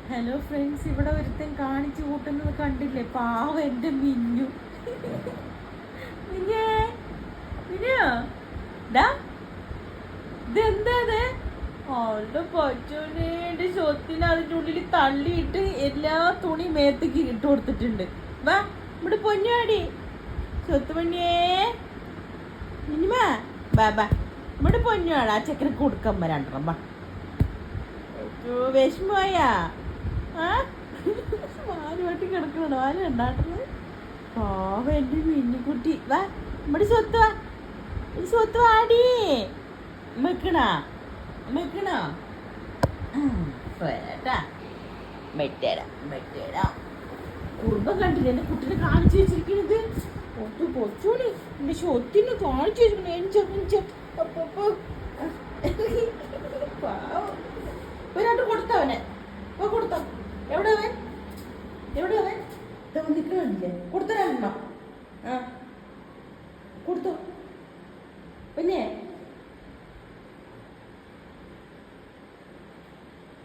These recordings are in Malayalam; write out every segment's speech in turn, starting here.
ഹലോ ഫ്രണ്ട്സ്, ഇവിടെ ഒരുത്തൻ കാണിച്ചു കൂട്ടുന്നത് കണ്ടില്ലേ? പാവം എൻ്റെ മിന്നു. മിന്നേ, മിന്നു, ഡാ, ഇതെന്താത്? അവളുടെ പച്ചോനെ, എൻ്റെ സ്വത്തിന് അതിൻ്റെ ഉള്ളിൽ തള്ളിയിട്ട് എല്ലാ തുണി മേത്തേക്ക് ഇട്ട് കൊടുത്തിട്ടുണ്ട്. വാ, ഇവിടെ പൊന്നാടി സ്വത്ത് പണിയേ. മിനിമാ, ബാ ബാ, ഇവിടെ പൊന്നാണ്. ആ ചക്കര കൊടുക്കാൻ രണ്ടെണ്ണം. വാ, വിഷമമായാ? വാലുമായിട്ട് കിടക്കണോ? വാല് ഉണ്ടാട്ടുന്നത് പാവം എൻ്റെ മിന്നിക്കുട്ടി. വാ, നമ്മുടെ സ്വത്ത് വാ, സ്വത്ത് വാടി. മെക്കണോ മെക്കണോ? കുടുംബം കണ്ടില്ല എൻ്റെ കുട്ടിനെ കാണിച്ചു വെച്ചിരിക്കണത്. കൊച്ചോളി എൻ്റെ സ്വത്തിന് കാണിച്ചു വെച്ചിരിക്കണ. പാവം ഒരാട്ട് കൊടുത്തവനെ കൊടുത്തോ. എവിടെ അവൻ? എവിടെ അവൻ? നിൽക്കണില്ലേ? കൊടുത്തരാണോ? ആ, കൊടുത്തോ. പിന്നെ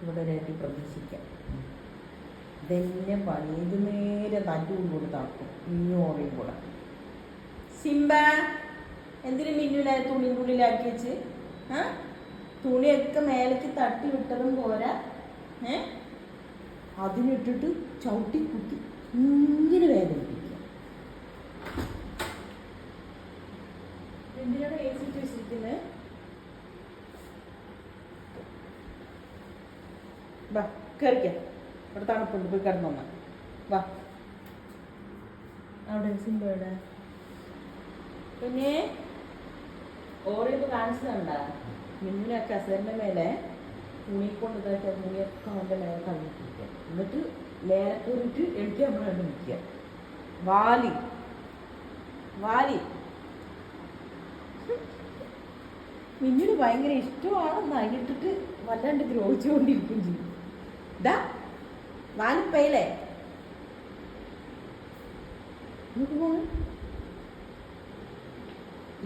ഇവിടെ ഒരാട്ടി പ്രതീക്ഷിക്കാം. ഇതെന്നെ പണി ഇത് നേരെ തല്ലുകൊണ്ട് കൊടുത്താക്കും. ഇഞ്ഞോറയും കൂടെ. സിംബ, എന്തിനു മിന്നുവിനെ തുണിക്കുള്ളിലാക്കി വെച്ച്? തുണിയൊക്കെ മേലേക്ക് തട്ടി വിട്ടതും പോരാ, അതിനിട്ടിട്ട് ചവിട്ടി കുത്തി ഇങ്ങനെ വേദനിപ്പിക്കുക. എന്തിനാണ് എ സി വെച്ചിരിക്കുന്നത്? വാ, കയറിക്കാം. ഇവിടെ തണുപ്പുണ്ട്, പോയി കിടന്നോന്ന. വാ, അവിടെ സിംബയുടെ പിന്നെ ഓറിയത് കാണിച്ചതുണ്ടാ? മിന്നിനൊക്കെ അസറിൻ്റെ മേലെ തുണിക്കൊണ്ട് ഇതാക്കിയ തുണിയൊക്കെ അവൻ്റെ മേലെ തള്ളിപ്പിടിക്കുക. എന്നിട്ട് മേലെ കയറിയിട്ട് എനിക്ക് നമ്മൾ കണ്ട് നിൽക്കുക. വാലി വാലി മിന്നിന് ഭയങ്കര ഇഷ്ടമാണെന്ന് അതിലിട്ടിട്ട് വല്ലാണ്ട് ദ്രോഹിച്ചുകൊണ്ടിരിക്കും ചെയ്യും. ഇതാ വാലിപ്പയിലേ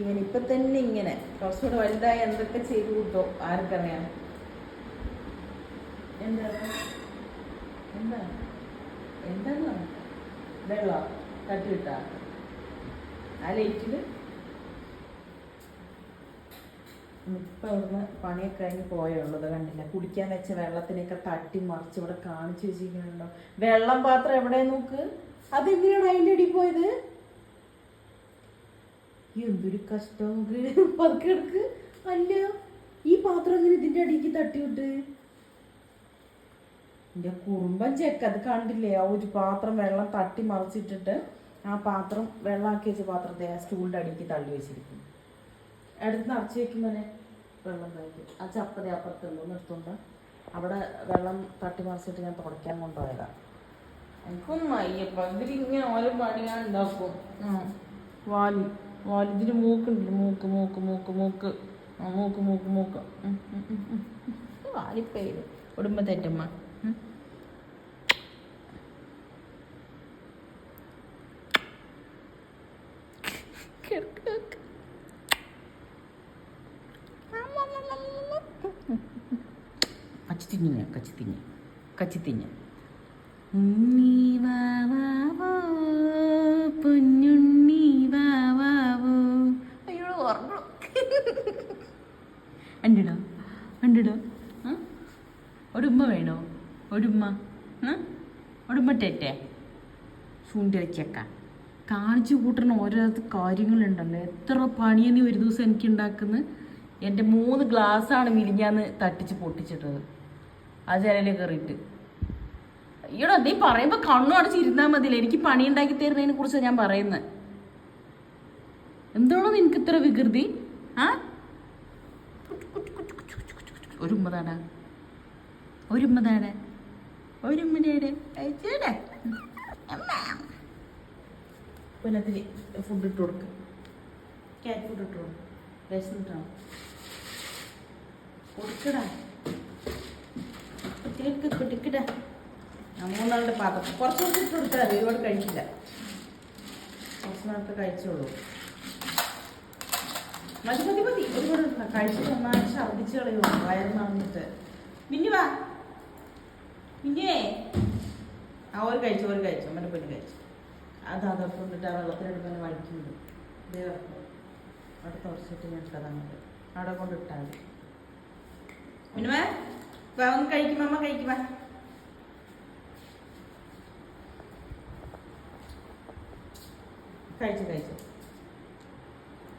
ഇവനിപ്പൊ തന്നെ ഇങ്ങനെ കുറച്ചുകൂടെ വലുതായി എന്തൊക്കെ ചെയ്തു കൂട്ടോ ആർക്കറിയാം. എന്താ എന്താ എന്താ വെള്ളം തട്ടിവിട്ടാ ആ ലൈറ്റില്? ഇപ്പം അവിടുന്ന് പണിയൊക്കെ കഴിഞ്ഞ് പോയുള്ളത് കണ്ടില്ല. കുടിക്കാൻ വെച്ച വെള്ളത്തിനൊക്കെ തട്ടി മറിച്ച് ഇവിടെ കാണിച്ചു വെച്ചിരിക്കുന്നുണ്ടോ? വെള്ളം പാത്രം എവിടെ നോക്ക്. അതെങ്ങനെയാണ് അതിൻ്റെ അടിയിൽ പോയത്? എന്തൊരു കഷ്ടം. പതുക്കെ എടുക്ക്. അല്ല, ഈ പാത്രം എങ്ങനെ ഇതിൻ്റെ അടിക്ക് തട്ടിവിട്ട്? എൻ്റെ കുറുമ്പൻ ചെക്ക, അത് കണ്ടില്ലേ? ആ ഒരു പാത്രം വെള്ളം തട്ടി മറിച്ചിട്ടിട്ട് ആ പാത്രം വെള്ളമാക്കി വെച്ച പാത്രത്തെ ആ സ്റ്റൂളിൻ്റെ അടിക്ക് തള്ളി വെച്ചിരിക്കും. എടുത്ത് നിറച്ച് വെക്കുമ്പോനെ വെള്ളം കഴിക്കും. ആ ചപ്പതി അപ്പുറത്തുണ്ടോ നിർത്തുണ്ട്. അവിടെ വെള്ളം തട്ടി മറിച്ചിട്ട് ഞാൻ തുടയ്ക്കാൻ കൊണ്ടുപോയതാ. എനിക്കൊന്നും അയ്യപ്പ ഇവരിങ്ങനെ ഓരോ പണിയാൻ ഉണ്ടാക്കും. വാലി വാലി ഇതിന് മൂക്കുണ്ടല്ലോ, മൂക്ക് മൂക്ക് മൂക്ക് മൂക്ക് മൂക്ക് മൂക്ക് മൂക്ക് വാലിപ്പേര് കുടുംബ തെറ്റമ്മ. കച്ചിത്തിഞ്ഞ കച്ചിത്തിഞ്ഞ കച്ചിത്തിഞ്ഞ പൊന്നുണ്ണി വാവോ. അയ്യോ ഓർമ്മ ഉണ്ടിടോ ഉണ്ടിടോ. ഒരുമ്മ വേണോ? ഒരുമ്മ ഒരുമ്മ ടേറ്റേ ചൂണ്ടിരച്ചേക്ക കാണിച്ചു കൂട്ടണ ഓരോ കാര്യങ്ങളുണ്ടല്ലോ. എത്ര പണിയാണ് ഒരു ദിവസം എനിക്ക് ഉണ്ടാക്കുന്നത്. എൻ്റെ 3 ഗ്ലാസ്സാണ് മിരിഞ്ഞാന്ന് തട്ടിച്ച് പൊട്ടിച്ചിട്ടത്. അത് ചിലയിൽ കയറിയിട്ട്. ഈടോ നീ പറയുമ്പോൾ കണ്ണു അടച്ചിരുന്നാൽ മതിയില്ല. എനിക്ക് പണി ഉണ്ടാക്കി തരുന്നതിനെ കുറിച്ചാണ് ഞാൻ പറയുന്നത്. എന്താണോ നിനക്ക് ഇത്ര വികൃതി? ഒരുമ്മതാടാ ഒരുമ്മതാടെ ഒരുമ്മയുടെ പിന്നെ അതിന് ഫുഡ് ഇട്ട് കൊടുക്കും. ക്യാറ്റ് ഫുഡ് ഇട്ട് കൊടുക്കും. വിശന്നിട്ടാണ് കൊടുക്കടാ കുട്ടികൾക്ക് കുട്ടിക്കിടാ. 3 നാളുടെ പാത്രം കുറച്ച് ഇട്ട് കൊടുത്താൽ മതി. ഒരുപാട് കഴിക്കില്ല. കുറച്ച് നാളത്തെ കഴിച്ചോളൂ. മതി മതി മതി. ഒരുപാട് കഴിച്ചിട്ട് നന്നായി ഛർദ്ദിച്ച് കളയുമോ വയറ് നിറഞ്ഞിട്ട്. മിന്നു വാ ഇനിയേ ഒരു കഴിച്ചു അമ്മൻ്റെ പെണ്ണ് കഴിച്ചു. അത് അതൊക്കെ കൊണ്ടിട്ട് ആ വെള്ളത്തിലെടുക്കാൻ വഴിക്കുന്നുണ്ട്. ഇതേ അവിടെ തുറച്ചിട്ട് ഞാൻ ഇട്ടതാണ്. അവിടെ കൊണ്ടിട്ടാൽ മതി. മിനുമേ ഒന്ന് കഴിക്കുമ്പോ അമ്മ കഴിക്കുമ്പോ കഴിച്ചു